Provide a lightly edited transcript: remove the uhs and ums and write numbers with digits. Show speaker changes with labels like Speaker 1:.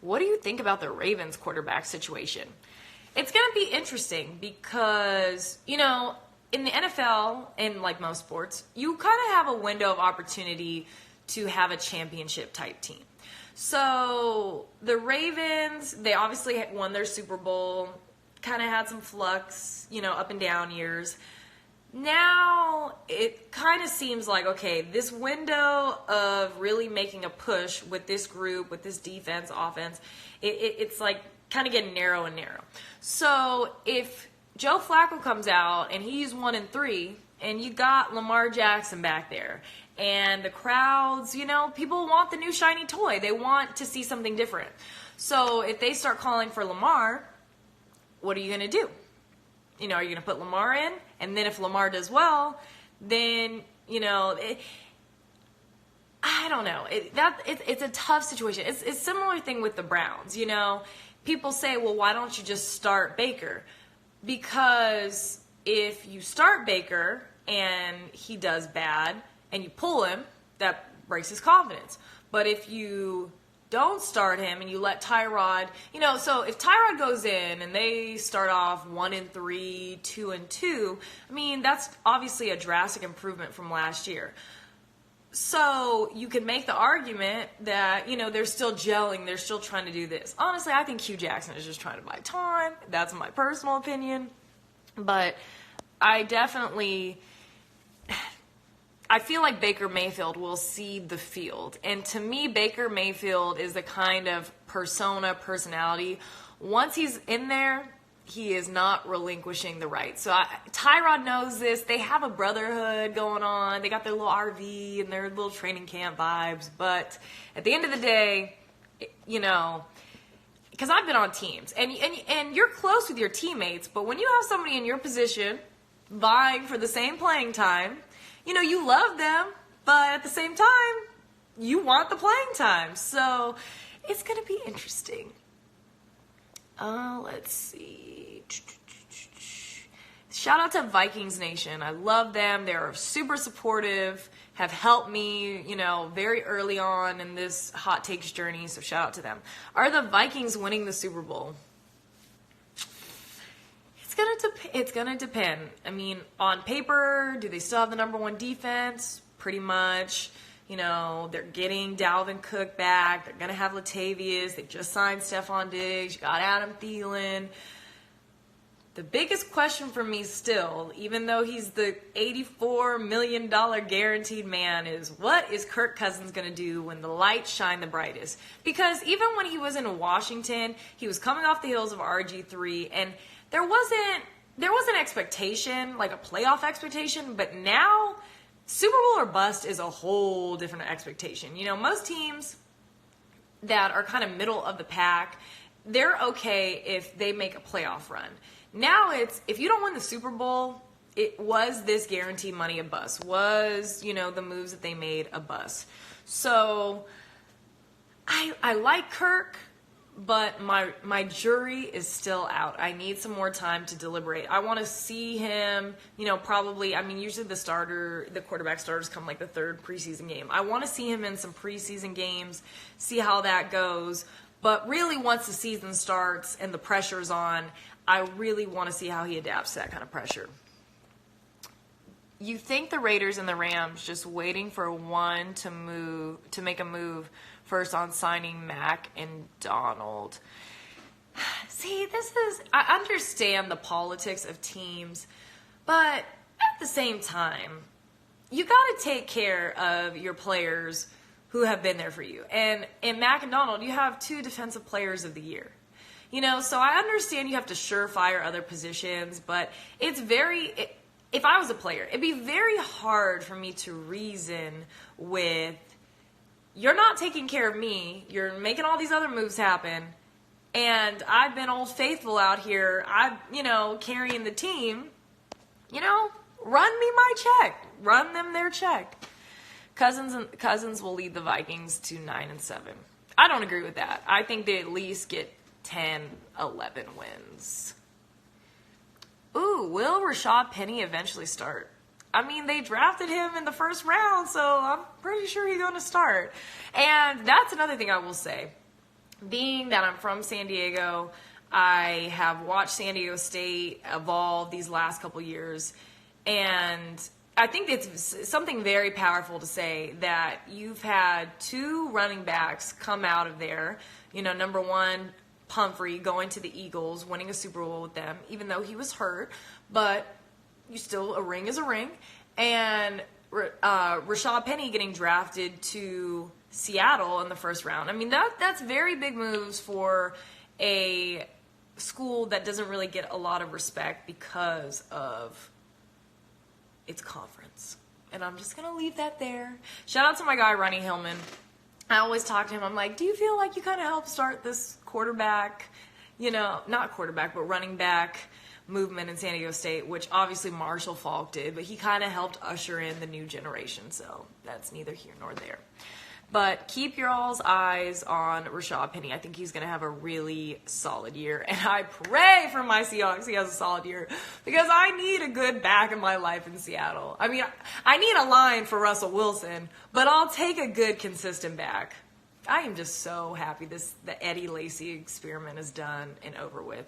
Speaker 1: what do you think about the Ravens quarterback situation? It's going to be interesting because, you know, in the NFL and like most sports, you kind of have a window of opportunity to have a championship type team. So the Ravens, they obviously won their Super Bowl, kind of had some flux, you know, up and down years. Now it kind of seems like, okay, this window of really making a push with this group, with this defense, offense, it's like kind of getting narrow and narrow. So if Joe Flacco comes out and he's 1-3, and you got Lamar Jackson back there, and the crowds, you know, people want the new shiny toy. They want to see something different. So if they start calling for Lamar, what are you going to do? You know, are you going to put Lamar in? And then if Lamar does well, then, you know, I don't know. It's a tough situation. It's a similar thing with the Browns, you know. People say, well, why don't you just start Baker? Because if you start Baker and he does bad and you pull him, that breaks his confidence. But if you don't start him and you let Tyrod, you know, so if Tyrod goes in and they start off 1-3, 2-2, I mean, that's obviously a drastic improvement from last year. So you can make the argument that, you know, they're still gelling, they're still trying to do this. Honestly, I think Hugh Jackson is just trying to buy time. That's my personal opinion. But I feel like Baker Mayfield will seed the field. And to me, Baker Mayfield is the kind of personality. Once he's in there, he is not relinquishing the right. So Tyrod knows this. They have a brotherhood going on. They got their little RV and their little training camp vibes. But at the end of the day, you know, because I've been on teams. And you're close with your teammates. But when you have somebody in your position vying for the same playing time, you know, you love them. But at the same time, you want the playing time. So it's going to be interesting. Let's see. Shout out to Vikings Nation. I love them. They're super supportive, have helped me, you know, very early on in this hot takes journey. So shout out to them. Are the Vikings winning the Super Bowl? It's gonna depend. I mean, on paper, do they still have the number one defense? Pretty much. You know, they're getting Dalvin Cook back. They're going to have Latavius. They just signed Stephon Diggs. You got Adam Thielen. The biggest question for me still, even though he's the $84 million guaranteed man, is what is Kirk Cousins going to do when the lights shine the brightest? Because even when he was in Washington, he was coming off the heels of RG3, and there was an expectation, like a playoff expectation, but now Super Bowl or bust is a whole different expectation. You know, most teams that are kind of middle of the pack, they're okay if they make a playoff run. Now it's, if you don't win the Super Bowl, it was this guaranteed money a bust? Was, you know, the moves that they made a bust? So I like Kirk, but my jury is still out. I need some more time to deliberate. I want to see him, you know, probably, I mean, usually the quarterback starters come like the third preseason game. I want to see him in some preseason games, see how that goes. But really, once the season starts and the pressure's on, I really want to see how he adapts to that kind of pressure. You think the Raiders and the Rams just waiting for one to make a move first on signing Mac and Donald? See, I understand the politics of teams, but at the same time, you got to take care of your players who have been there for you. And in Mac and Donald, you have 2 defensive players of the year. You know, so I understand you have to surefire other positions, but it's if I was a player, it'd be very hard for me to reason with, you're not taking care of me, you're making all these other moves happen, and I've been Old Faithful out here, carrying the team, run me my check, run them their check. Cousins will lead the Vikings to 9-7. I don't agree with that. I think they at least get 10, 11 wins. Ooh, will Rashad Penny eventually start? I mean, they drafted him in the first round, so I'm pretty sure he's going to start. And that's another thing I will say. being that I'm from San Diego, I have watched San Diego State evolve these last couple years, and I think it's something very powerful to say that you've had two running backs come out of there. You know, number one, Pumphrey going to the Eagles, winning a Super Bowl with them, even though he was hurt, but a ring is a ring. And Rashad Penny getting drafted to Seattle in the first round. I mean, that's very big moves for a school that doesn't really get a lot of respect because of its conference. And I'm just going to leave that there. Shout out to my guy, Ronnie Hillman. I always talk to him. I'm like, do you feel like you kind of helped start this quarterback, not quarterback, but running back movement in San Diego State, which obviously Marshall Faulk did, but he kind of helped usher in the new generation. So that's neither here nor there. But keep your all's eyes on Rashad Penny. I think he's going to have a really solid year. And I pray for my Seahawks he has a solid year because I need a good back in my life in Seattle. I mean, I need a line for Russell Wilson, but I'll take a good, consistent back. I am just so happy the Eddie Lacy experiment is done and over with.